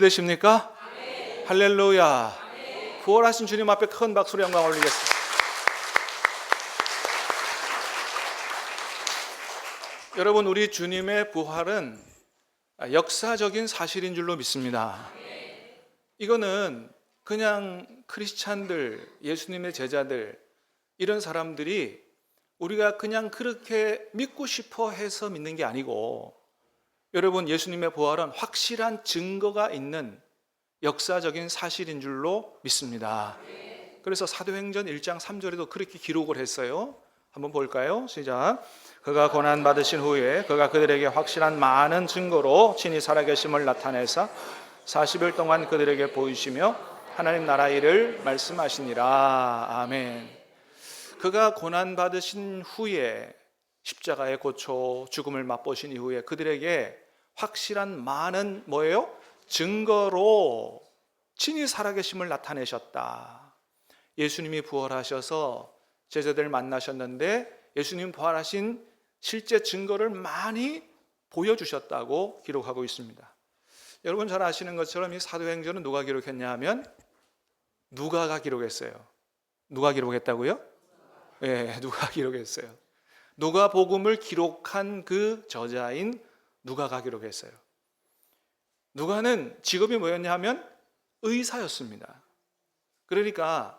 되십니까? 할렐루야. 부활하신 주님 앞에 큰 박수로 영광 올리겠습니다. 여러분, 우리 주님의 부활은 역사적인 사실인 줄로 믿습니다. 이거는 그냥 크리스찬들, 예수님의 제자들, 이런 사람들이 우리가 그냥 그렇게 믿고 싶어 해서 믿는 게 아니고, 여러분, 예수님의 부활은 확실한 증거가 있는 역사적인 사실인 줄로 믿습니다. 그래서 사도행전 1장 3절에도 그렇게 기록을 했어요. 한번 볼까요? 시작. 그가 고난 받으신 후에 그가 그들에게 확실한 많은 증거로 친히 살아계심을 나타내사 40일 동안 그들에게 보이시며 하나님 나라 일을 말씀하시니라. 아멘. 그가 고난 받으신 후에 십자가에 고초 죽음을 맛보신 이후에 그들에게 확실한 많은 뭐예요? 증거로 친히 살아계심을 나타내셨다. 예수님이 부활하셔서 제자들 만나셨는데 예수님 부활하신 실제 증거를 많이 보여주셨다고 기록하고 있습니다. 여러분 잘 아시는 것처럼 이 사도행전은 누가 기록했냐 하면 누가가 기록했어요. 누가 기록했다고요? 네, 누가 기록했어요. 누가복음을 기록한 그 저자인 누가가 기록했어요. 누가는 직업이 뭐였냐 하면 의사였습니다. 그러니까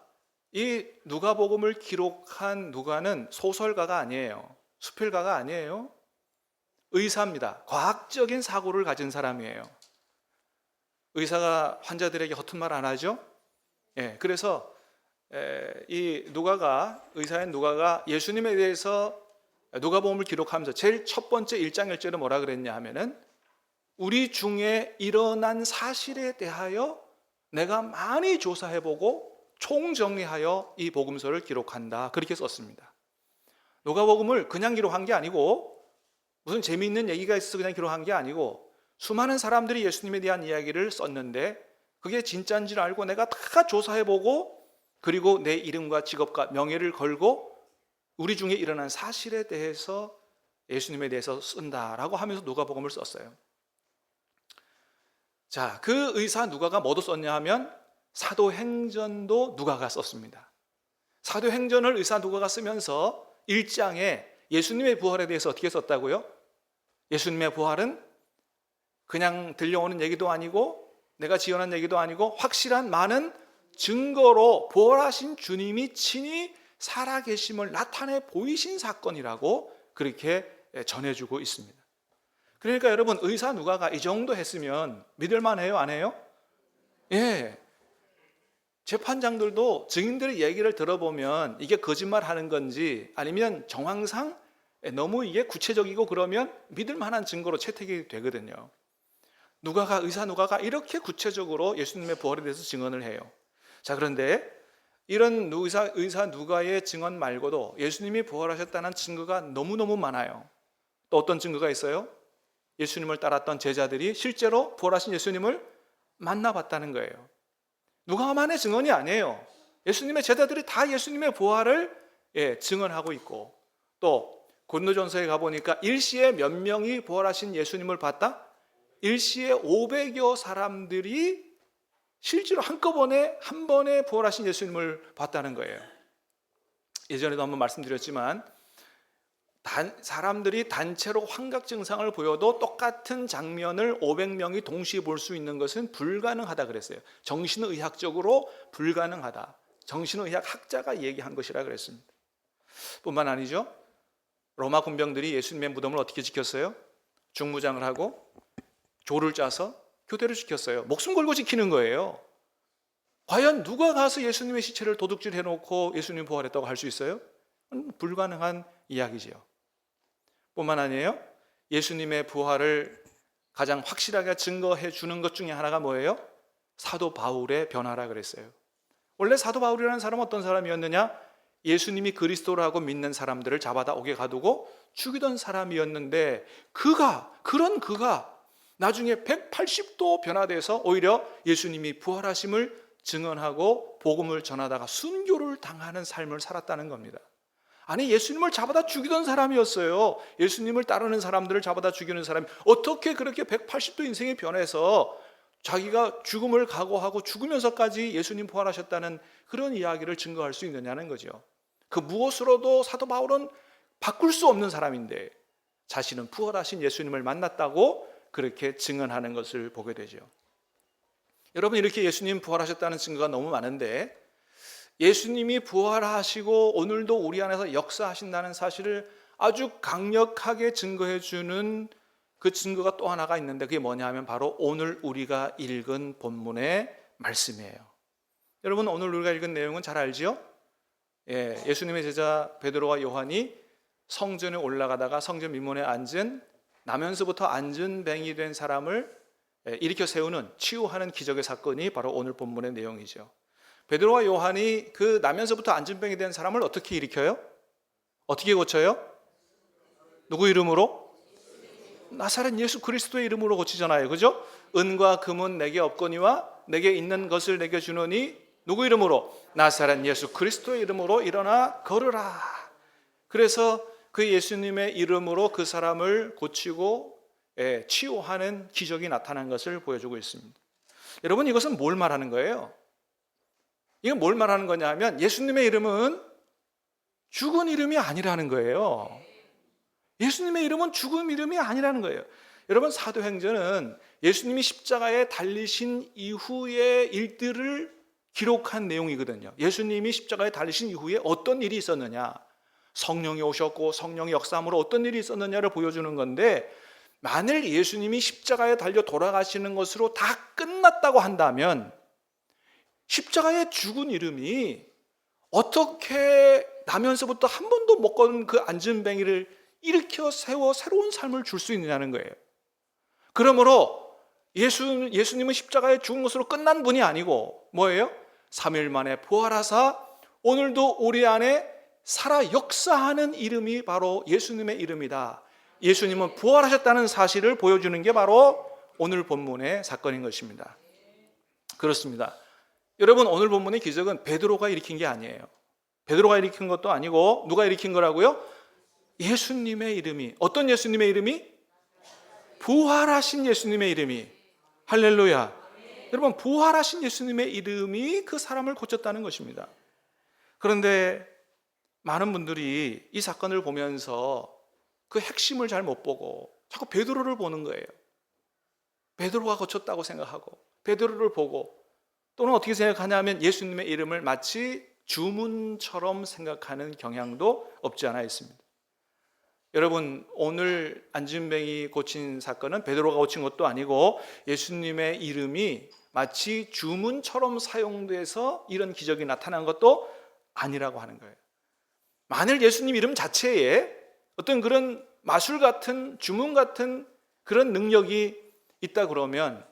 이 누가복음을 기록한 누가는 소설가가 아니에요. 수필가가 아니에요. 의사입니다. 과학적인 사고를 가진 사람이에요. 의사가 환자들에게 허튼 말 안 하죠? 그래서 이 누가가, 의사인 누가가 예수님에 대해서 누가복음을 기록하면서 제일 첫 번째 1장 1절에 뭐라 그랬냐 하면은 우리 중에 일어난 사실에 대하여 내가 많이 조사해보고 총정리하여 이 복음서를 기록한다. 그렇게 썼습니다. 누가복음을 그냥 기록한 게 아니고 무슨 재미있는 얘기가 있어서 그냥 기록한 게 아니고 수많은 사람들이 예수님에 대한 이야기를 썼는데 그게 진짜인지 알고 내가 다 조사해보고 그리고 내 이름과 직업과 명예를 걸고 우리 중에 일어난 사실에 대해서 예수님에 대해서 쓴다라고 하면서 누가복음을 썼어요. 자, 그 의사 누가가 뭐도 썼냐 하면 사도행전도 누가가 썼습니다. 사도행전을 의사 누가가 쓰면서 1장에 예수님의 부활에 대해서 어떻게 썼다고요? 예수님의 부활은 그냥 들려오는 얘기도 아니고 내가 지어낸 얘기도 아니고 확실한 많은 증거로 부활하신 주님이 친히 살아계심을 나타내 보이신 사건이라고 그렇게 전해주고 있습니다. 그러니까 여러분, 의사 누가가 이 정도 했으면 믿을만해요? 안 해요? 예. 재판장들도 증인들의 얘기를 들어보면 이게 거짓말하는 건지 아니면 정황상 너무 이게 구체적이고 그러면 믿을만한 증거로 채택이 되거든요. 의사 누가가 이렇게 구체적으로 예수님의 부활에 대해서 증언을 해요. 자, 그런데 이런 의사 누가의 증언 말고도 예수님이 부활하셨다는 증거가 너무너무 많아요. 또 어떤 증거가 있어요? 예수님을 따랐던 제자들이 실제로 부활하신 예수님을 만나봤다는 거예요. 누가만의 증언이 아니에요. 예수님의 제자들이 다 예수님의 부활을 증언하고 있고, 또 고린도전서에 가보니까 일시에 몇 명이 부활하신 예수님을 봤다? 일시에 500여 사람들이 실제로 한꺼번에 한 번에 부활하신 예수님을 봤다는 거예요. 예전에도 한번 말씀드렸지만 사람들이 단체로 환각 증상을 보여도 똑같은 장면을 500명이 동시에 볼 수 있는 것은 불가능하다 그랬어요. 정신의학적으로 불가능하다. 정신의학 학자가 얘기한 것이라 그랬습니다. 뿐만 아니죠. 로마 군병들이 예수님의 무덤을 어떻게 지켰어요? 중무장을 하고 조를 짜서 교대를 시켰어요. 목숨 걸고 지키는 거예요. 과연 누가 가서 예수님의 시체를 도둑질 해놓고 예수님 부활했다고 할 수 있어요? 불가능한 이야기지요. 뿐만 아니에요. 예수님의 부활을 가장 확실하게 증거해 주는 것 중에 하나가 뭐예요? 사도 바울의 변화라 그랬어요. 원래 사도 바울이라는 사람은 어떤 사람이었느냐? 예수님이 그리스도라고 믿는 사람들을 잡아다 옥에 가두고 죽이던 사람이었는데 그가 나중에 180도 변화돼서 오히려 예수님이 부활하심을 증언하고 복음을 전하다가 순교를 당하는 삶을 살았다는 겁니다. 아니, 예수님을 잡아다 죽이던 사람이었어요. 예수님을 따르는 사람들을 잡아다 죽이는 사람이 어떻게 그렇게 180도 인생이 변해서 자기가 죽음을 각오하고 죽으면서까지 예수님 부활하셨다는 그런 이야기를 증거할 수 있느냐는 거죠. 그 무엇으로도 사도 바울은 바꿀 수 없는 사람인데 자신은 부활하신 예수님을 만났다고 그렇게 증언하는 것을 보게 되죠. 여러분, 이렇게 예수님 부활하셨다는 증거가 너무 많은데 예수님이 부활하시고 오늘도 우리 안에서 역사하신다는 사실을 아주 강력하게 증거해 주는 그 증거가 또 하나가 있는데 그게 뭐냐 하면 바로 오늘 우리가 읽은 본문의 말씀이에요. 여러분, 오늘 우리가 읽은 내용은 잘 알지요? 예수님의 제자 베드로와 요한이 성전에 올라가다가 성전 민문에 앉은 나면서부터 안전뱅이 된 사람을 일으켜 세우는 치유하는 기적의 사건이 바로 오늘 본문의 내용이죠. 베드로와 요한이 그 나면서부터 안전뱅이 된 사람을 어떻게 일으켜요? 어떻게 고쳐요? 누구 이름으로? 나사렛 예수 그리스도의 이름으로 고치잖아요. 그죠? 은과 금은 내게 없거니와 내게 있는 것을 내게 주노니 누구 이름으로? 나사렛 예수 그리스도의 이름으로 일어나 걸으라. 그래서 그 예수님의 이름으로 그 사람을 고치고 치유하는 기적이 나타난 것을 보여주고 있습니다. 여러분, 이것은 뭘 말하는 거예요? 이건 뭘 말하는 거냐 하면 예수님의 이름은 죽은 이름이 아니라는 거예요. 예수님의 이름은 죽은 이름이 아니라는 거예요. 여러분, 사도행전은 예수님이 십자가에 달리신 이후의 일들을 기록한 내용이거든요. 예수님이 십자가에 달리신 이후에 어떤 일이 있었느냐, 성령이 오셨고 성령의 역사함으로 어떤 일이 있었느냐를 보여주는 건데, 만일 예수님이 십자가에 달려 돌아가시는 것으로 다 끝났다고 한다면 십자가에 죽은 이름이 어떻게 나면서부터 한 번도 못 걷은 그 안전뱅이를 일으켜 세워 새로운 삶을 줄 수 있느냐는 거예요. 그러므로 예수님은 십자가에 죽은 것으로 끝난 분이 아니고 뭐예요? 3일 만에 부활하사 오늘도 우리 안에 살아 역사하는 이름이 바로 예수님의 이름이다. 예수님은 부활하셨다는 사실을 보여주는 게 바로 오늘 본문의 사건인 것입니다. 그렇습니다. 여러분, 오늘 본문의 기적은 베드로가 일으킨 게 아니에요. 베드로가 일으킨 것도 아니고 누가 일으킨 거라고요? 예수님의 이름이. 어떤 예수님의 이름이? 부활하신 예수님의 이름이. 할렐루야. 여러분, 부활하신 예수님의 이름이 그 사람을 고쳤다는 것입니다. 그런데 많은 분들이 이 사건을 보면서 그 핵심을 잘 못 보고 자꾸 베드로를 보는 거예요. 베드로가 고쳤다고 생각하고 베드로를 보고, 또는 어떻게 생각하냐면 예수님의 이름을 마치 주문처럼 생각하는 경향도 없지 않아 있습니다. 여러분, 오늘 안진뱅이 고친 사건은 베드로가 고친 것도 아니고 예수님의 이름이 마치 주문처럼 사용돼서 이런 기적이 나타난 것도 아니라고 하는 거예요. 만일 예수님 이름 자체에 어떤 그런 마술 같은 주문 같은 그런 능력이 있다 그러면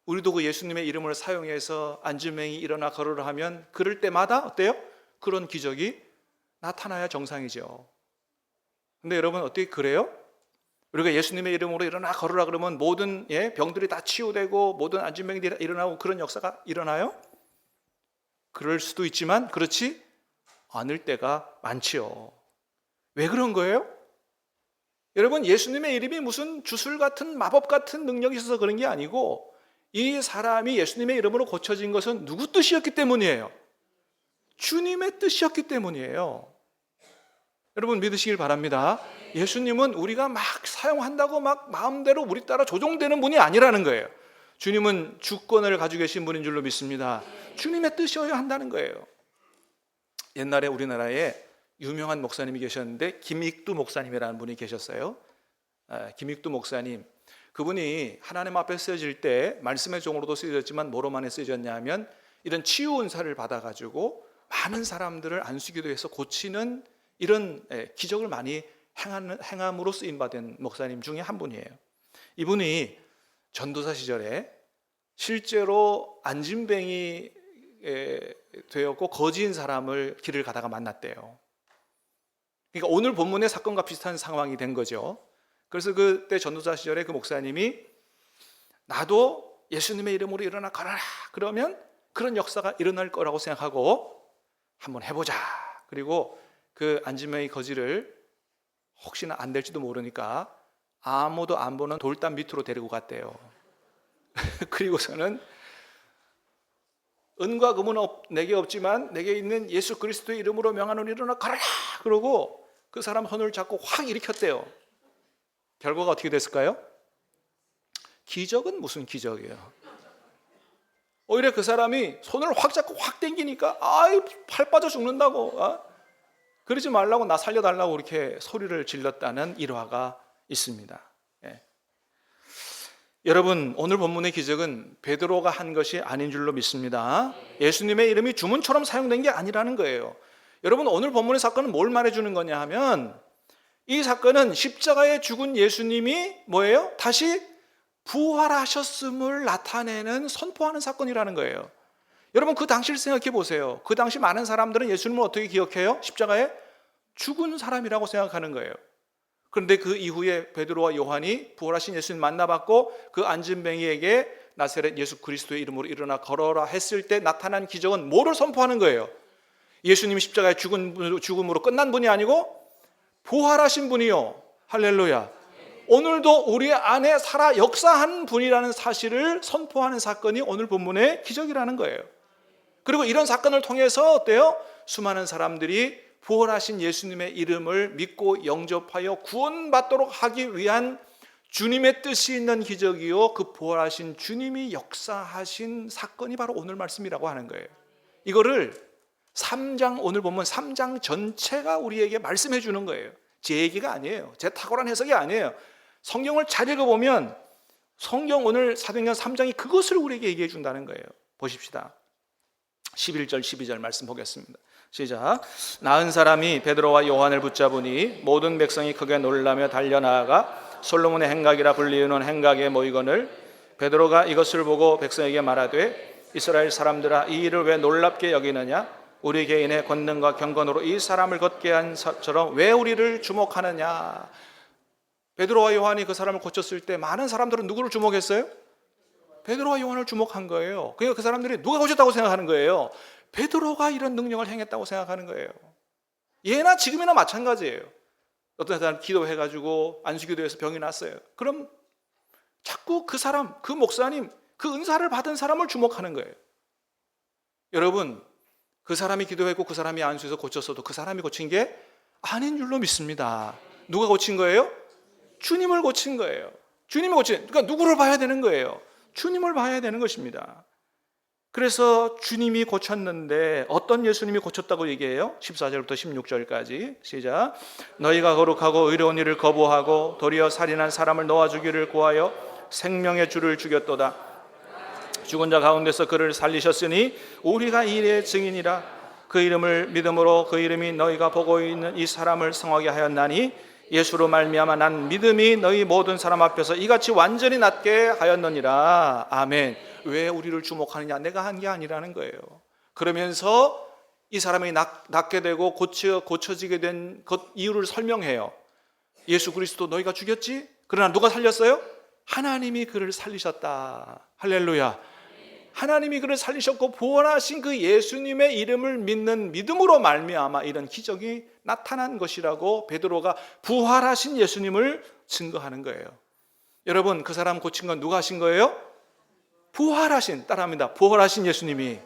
우리도 그 예수님의 이름을 사용해서 안진뱅이 일어나 걸으라 하면 그럴 때마다 어때요? 그런 기적이 나타나야 정상이죠. 근데 여러분, 어떻게 그래요? 우리가 예수님의 이름으로 일어나 걸으라 그러면 모든 병들이 다 치유되고 모든 안진뱅이들이 일어나고 그런 역사가 일어나요? 그럴 수도 있지만 그렇지 않을 때가 많지요. 왜 그런 거예요? 여러분, 예수님의 이름이 무슨 주술 같은 마법 같은 능력이 있어서 그런 게 아니고 이 사람이 예수님의 이름으로 고쳐진 것은 누구 뜻이었기 때문이에요? 주님의 뜻이었기 때문이에요. 여러분, 믿으시길 바랍니다. 예수님은 우리가 막 사용한다고 막 마음대로 우리 따라 조종되는 분이 아니라는 거예요. 주님은 주권을 가지고 계신 분인 줄로 믿습니다. 주님의 뜻이어야 한다는 거예요. 옛날에 우리나라에 유명한 목사님이 계셨는데 김익두 목사님이라는 분이 계셨어요. 김익두 목사님, 그분이 하나님 앞에 쓰여질 때 말씀의 종으로도 쓰여졌지만 뭐로 많이 쓰여졌냐 하면 이런 치유 은사를 받아가지고 많은 사람들을 안수기도해서 고치는 이런 기적을 많이 행함으로 쓰임받은 목사님 중에 한 분이에요. 이분이 전도사 시절에 실제로 안진뱅이 되었고 거지인 사람을 길을 가다가 만났대요. 그러니까 오늘 본문의 사건과 비슷한 상황이 된 거죠. 그래서 그때 전도사 시절에 그 목사님이 나도 예수님의 이름으로 일어나 걸어라 그러면 그런 역사가 일어날 거라고 생각하고 한번 해보자. 그리고 그 안진뱅이 거지를 혹시나 안 될지도 모르니까 아무도 안 보는 돌담 밑으로 데리고 갔대요. 그리고서는 은과 금은 내게 없지만 내게 있는 예수 그리스도의 이름으로 명하노니 일어나 가라 그러고 그 사람 손을 잡고 확 일으켰대요. 결과가 어떻게 됐을까요? 기적은 무슨 기적이에요? 오히려 그 사람이 손을 확 잡고 확 당기니까 아이 팔 빠져 죽는다고 그러지 말라고 나 살려달라고 이렇게 소리를 질렀다는 일화가 있습니다. 예. 여러분 오늘 본문의 기적은 베드로가 한 것이 아닌 줄로 믿습니다. 예수님의 이름이 주문처럼 사용된 게 아니라는 거예요. 여러분 오늘 본문의 사건은 뭘 말해주는 거냐 하면 이 사건은 십자가에 죽은 예수님이 뭐예요? 다시 부활하셨음을 나타내는 선포하는 사건이라는 거예요. 여러분 그 당시를 생각해 보세요. 그 당시 많은 사람들은 예수님을 어떻게 기억해요? 십자가에 죽은 사람이라고 생각하는 거예요. 그런데 그 이후에 베드로와 요한이 부활하신 예수님 만나봤고 그 안진뱅이에게 나사렛 예수 그리스도의 이름으로 일어나 걸어라 했을 때 나타난 기적은 뭐를 선포하는 거예요? 예수님이 십자가에 죽음으로 끝난 분이 아니고 부활하신 분이요. 할렐루야. 오늘도 우리 안에 살아 역사한 분이라는 사실을 선포하는 사건이 오늘 본문의 기적이라는 거예요. 그리고 이런 사건을 통해서 어때요? 수많은 사람들이 부활하신 예수님의 이름을 믿고 영접하여 구원받도록 하기 위한 주님의 뜻이 있는 기적이요 그 부활하신 주님이 역사하신 사건이 바로 오늘 말씀이라고 하는 거예요. 이거를 3장 오늘 보면 3장 전체가 우리에게 말씀해 주는 거예요. 제 얘기가 아니에요. 제 탁월한 해석이 아니에요. 성경을 잘 읽어보면 성경 오늘 사도행전 3장이 그것을 우리에게 얘기해 준다는 거예요. 보십시다. 11절 12절 말씀 보겠습니다. 시작. 나은 사람이 베드로와 요한을 붙잡으니 모든 백성이 크게 놀라며 달려나아가 솔로몬의 행각이라 불리우는 행각에 모이거늘 베드로가 이것을 보고 백성에게 말하되 이스라엘 사람들아 이 일을 왜 놀랍게 여기느냐 우리 개인의 권능과 경건으로 이 사람을 걷게 한 것처럼 왜 우리를 주목하느냐. 베드로와 요한이 그 사람을 고쳤을 때 많은 사람들은 누구를 주목했어요? 베드로와 요한을 주목한 거예요. 그러니까 그 사람들이 누가 고쳤다고 생각하는 거예요? 베드로가 이런 능력을 행했다고 생각하는 거예요. 예나 지금이나 마찬가지예요. 어떤 사람 기도해가지고 안수기도해서 병이 났어요. 그럼 자꾸 그 사람, 그 목사님, 그 은사를 받은 사람을 주목하는 거예요. 여러분 그 사람이 기도했고 그 사람이 안수해서 고쳤어도 그 사람이 고친 게 아닌 줄로 믿습니다. 누가 고친 거예요? 주님을 고친 거예요. 주님이 고친, 그러니까 누구를 봐야 되는 거예요? 주님을 봐야 되는 것입니다. 그래서 주님이 고쳤는데 어떤 예수님이 고쳤다고 얘기해요? 14절부터 16절까지 시작. 너희가 거룩하고 의로운 일을 거부하고 도리어 살인한 사람을 놓아주기를 구하여 생명의 주를 죽였도다. 죽은 자 가운데서 그를 살리셨으니 우리가 이 일의 증인이라. 그 이름을 믿음으로 그 이름이 너희가 보고 있는 이 사람을 성하게 하였나니 예수로 말미암아 난 믿음이 너희 모든 사람 앞에서 이같이 완전히 낫게 하였느니라. 아멘. 왜 우리를 주목하느냐? 내가 한 게 아니라는 거예요. 그러면서 이 사람이 낫게 되고 고쳐지게 된 것 이유를 설명해요. 예수 그리스도 너희가 죽였지? 그러나 누가 살렸어요? 하나님이 그를 살리셨다. 할렐루야. 하나님이 그를 살리셨고 부활하신 그 예수님의 이름을 믿는 믿음으로 말미암아 이런 기적이 나타난 것이라고 베드로가 부활하신 예수님을 증거하는 거예요. 여러분 그 사람 고친 건 누가 하신 거예요? 부활하신, 따라합니다. 부활하신 예수님이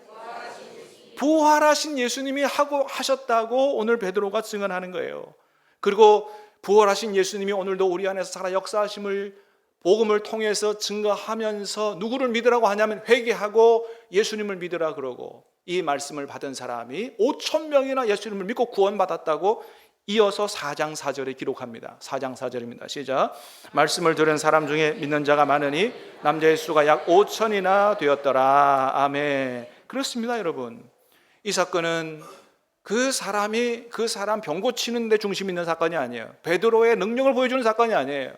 하고 하셨다고 오늘 베드로가 증언하는 거예요. 그리고 부활하신 예수님이 오늘도 우리 안에서 살아 역사하심을 복음을 통해서 증거하면서 누구를 믿으라고 하냐면 회개하고 예수님을 믿으라 그러고 이 말씀을 받은 사람이 5,000명이나 예수님을 믿고 구원받았다고 이어서 4장 4절에 기록합니다. 4장 4절입니다. 시작. 말씀을 들은 사람 중에 믿는 자가 많으니 남자의 수가 약 5,000이나 되었더라. 아멘. 그렇습니다, 여러분. 이 사건은 그 사람 병 고치는 데 중심 있는 사건이 아니에요. 베드로의 능력을 보여주는 사건이 아니에요.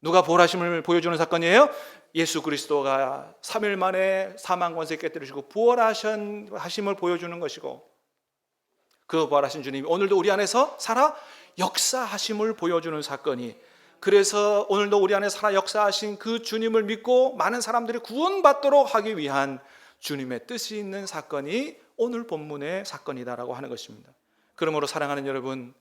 누가 부활하심을 보여주는 사건이에요? 예수 그리스도가 3일 만에 사망 권세 깨뜨리시고 부활하심을 보여주는 것이고 그 부활하신 주님이 오늘도 우리 안에서 살아 역사하심을 보여주는 사건이, 그래서 오늘도 우리 안에 살아 역사하신 그 주님을 믿고 많은 사람들이 구원받도록 하기 위한 주님의 뜻이 있는 사건이 오늘 본문의 사건이다라고 하는 것입니다. 그러므로 사랑하는 여러분,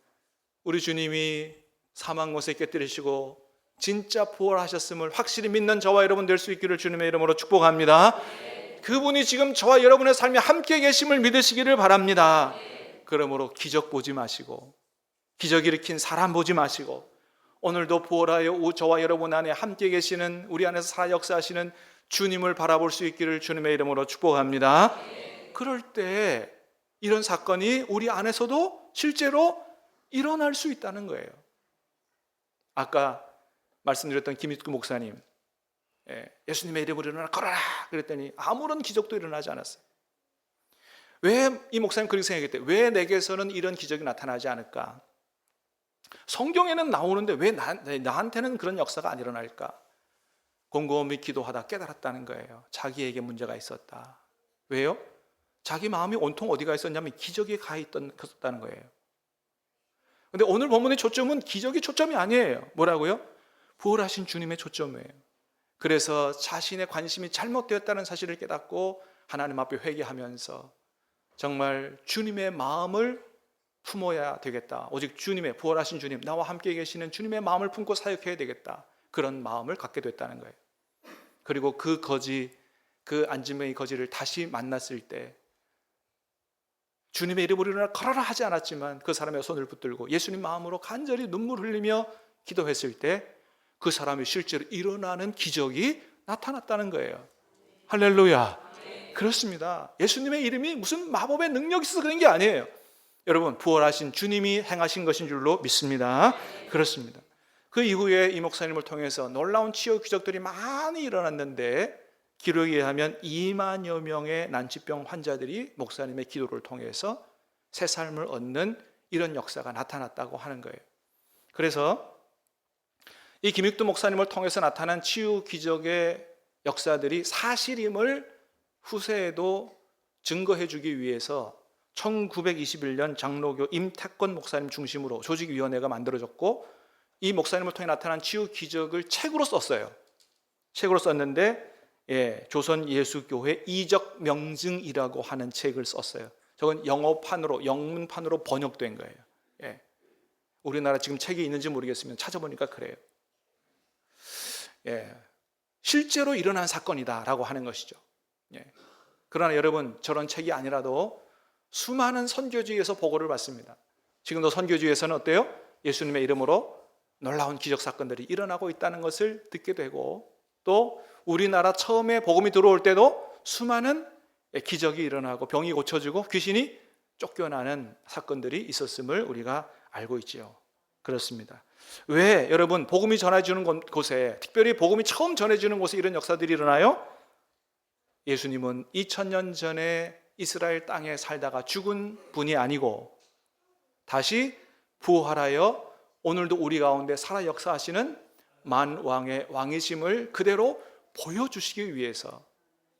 우리 주님이 사망 권세 깨뜨리시고 진짜 부활하셨음을 확실히 믿는 저와 여러분 될 수 있기를 주님의 이름으로 축복합니다. 그분이 지금 저와 여러분의 삶에 함께 계심을 믿으시기를 바랍니다. 그러므로 기적 보지 마시고, 기적 일으킨 사람 보지 마시고, 오늘도 부활하여 저와 여러분 안에 함께 계시는, 우리 안에서 살아 역사하시는 주님을 바라볼 수 있기를 주님의 이름으로 축복합니다. 그럴 때 이런 사건이 우리 안에서도 실제로 일어날 수 있다는 거예요. 아까 말씀드렸던 김익두 목사님, 예수님의 이름으로 일어나 걸어라 그랬더니 아무런 기적도 일어나지 않았어요. 왜 이 목사님 그렇게 생각했대요? 왜 내게서는 이런 기적이 나타나지 않을까? 성경에는 나오는데 왜 나한테는 그런 역사가 안 일어날까? 곰곰이 기도하다 깨달았다는 거예요. 자기에게 문제가 있었다. 왜요? 자기 마음이 온통 어디가 있었냐면 기적에 가 있었다는 거예요. 근데 오늘 본문의 초점은 기적이 초점이 아니에요. 뭐라고요? 부활하신 주님의 초점이에요. 그래서 자신의 관심이 잘못되었다는 사실을 깨닫고 하나님 앞에 회개하면서 정말 주님의 마음을 품어야 되겠다. 오직 주님의, 부활하신 주님, 나와 함께 계시는 주님의 마음을 품고 사역해야 되겠다. 그런 마음을 갖게 됐다는 거예요. 그리고 그 거지, 그 안지명의 거지를 다시 만났을 때 주님의 이름으로 일어나 걸어라 하지 않았지만 그 사람의 손을 붙들고 예수님 마음으로 간절히 눈물 흘리며 기도했을 때 그 사람이 실제로 일어나는 기적이 나타났다는 거예요. 할렐루야. 그렇습니다. 예수님의 이름이 무슨 마법의 능력이 있어서 그런 게 아니에요. 여러분, 부활하신 주님이 행하신 것인 줄로 믿습니다. 그렇습니다. 그 이후에 이 목사님을 통해서 놀라운 치유 기적들이 많이 일어났는데 기록에 의하면 2만여 명의 난치병 환자들이 목사님의 기도를 통해서 새 삶을 얻는 이런 역사가 나타났다고 하는 거예요. 그래서 이 김익두 목사님을 통해서 나타난 치유 기적의 역사들이 사실임을 후세에도 증거해 주기 위해서 1921년 장로교 임태권 목사님 중심으로 조직위원회가 만들어졌고 이 목사님을 통해 나타난 치유 기적을 책으로 썼어요. 책으로 썼는데 조선예수교회 이적 명증이라고 하는 책을 썼어요. 저건 영어판으로, 영문판으로 번역된 거예요. 우리나라 지금 책이 있는지 모르겠으면 찾아보니까 그래요. 실제로 일어난 사건이다라고 하는 것이죠. 그러나 여러분, 저런 책이 아니라도 수많은 선교지에서 보고를 받습니다. 지금도 선교지에서는 어때요? 예수님의 이름으로 놀라운 기적 사건들이 일어나고 있다는 것을 듣게 되고, 또 우리나라 처음에 복음이 들어올 때도 수많은 기적이 일어나고 병이 고쳐지고 귀신이 쫓겨나는 사건들이 있었음을 우리가 알고 있지요. 그렇습니다. 왜 여러분 복음이 전해지는 곳에, 특별히 복음이 처음 전해지는 곳에 이런 역사들이 일어나요? 예수님은 2000년 전에 이스라엘 땅에 살다가 죽은 분이 아니고 다시 부활하여 오늘도 우리 가운데 살아 역사하시는 만왕의 왕이심을 그대로 보여주시기 위해서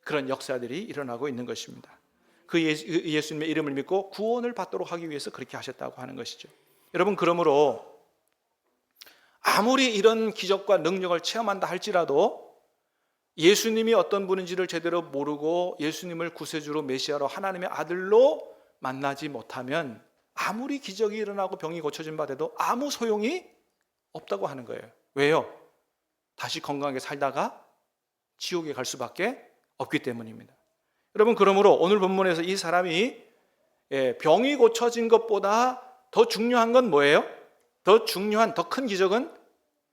그런 역사들이 일어나고 있는 것입니다. 그 예수님의 이름을 믿고 구원을 받도록 하기 위해서 그렇게 하셨다고 하는 것이죠. 여러분, 그러므로 아무리 이런 기적과 능력을 체험한다 할지라도 예수님이 어떤 분인지를 제대로 모르고 예수님을 구세주로 메시아로 하나님의 아들로 만나지 못하면 아무리 기적이 일어나고 병이 고쳐진 바 돼도 아무 소용이 없다고 하는 거예요. 왜요? 다시 건강하게 살다가 지옥에 갈 수밖에 없기 때문입니다. 여러분, 그러므로 오늘 본문에서 이 사람이 병이 고쳐진 것보다 더 중요한 건 뭐예요? 더 중요한, 더 큰 기적은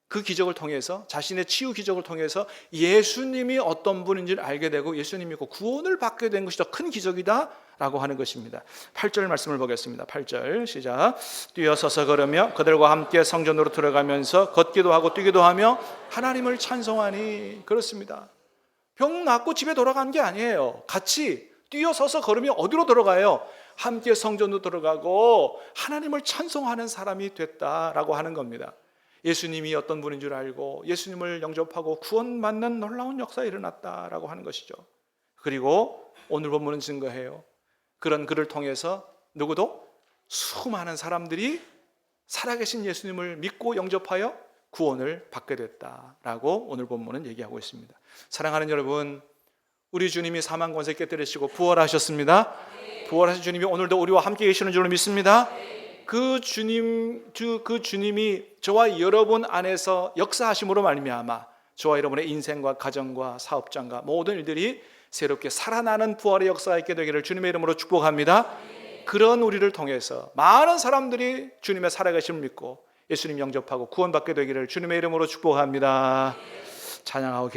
그 기적을 통해서, 자신의 치유 기적을 통해서 예수님이 어떤 분인지를 알게 되고 예수님 믿고 구원을 받게 된 것이 더 큰 기적이다 라고 하는 것입니다. 8절 말씀을 보겠습니다. 8절 시작. 뛰어서서 걸으며 그들과 함께 성전으로 들어가면서 걷기도 하고 뛰기도 하며 하나님을 찬송하니. 그렇습니다. 병 낫고 집에 돌아간 게 아니에요. 같이 뛰어서서 걸으며 어디로 들어가요? 함께 성전으로 들어가고 하나님을 찬송하는 사람이 됐다라고 하는 겁니다. 예수님이 어떤 분인 줄 알고 예수님을 영접하고 구원받는 놀라운 역사가 일어났다라고 하는 것이죠. 그리고 오늘 본문은 증거해요. 그런 글을 통해서 누구도 수많은 사람들이 살아계신 예수님을 믿고 영접하여 구원을 받게 됐다라고 오늘 본문은 얘기하고 있습니다. 사랑하는 여러분, 우리 주님이 사망 권세 깨뜨리시고 부활하셨습니다. 부활하신 주님이 오늘도 우리와 함께 계시는 줄로 믿습니다. 그 주님이 저와 여러분 안에서 역사하심으로 말미암아 저와 여러분의 인생과 가정과 사업장과 모든 일들이 새롭게 살아나는 부활의 역사가 있게 되기를 주님의 이름으로 축복합니다. 그런 우리를 통해서 많은 사람들이 주님의 살아계심을 믿고 예수님 영접하고 구원받게 되기를 주님의 이름으로 축복합니다. 찬양하고